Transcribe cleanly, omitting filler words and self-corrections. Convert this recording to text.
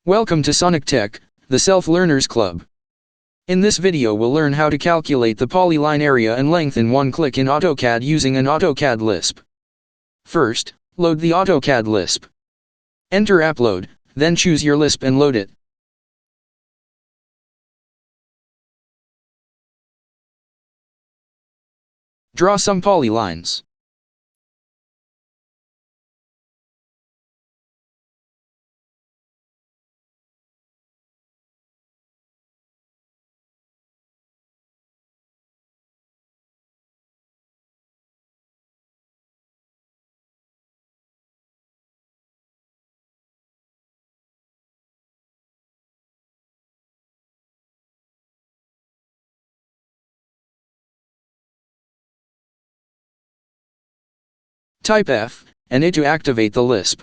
Welcome to Sonic Tech, the Self-Learners Club. In this video we'll learn how to calculate the polyline area and length in one click in AutoCAD using an AutoCAD Lisp. First, load the AutoCAD Lisp. Enter Upload, then choose your Lisp and load it. Draw some polylines. Type F and A to activate the Lisp.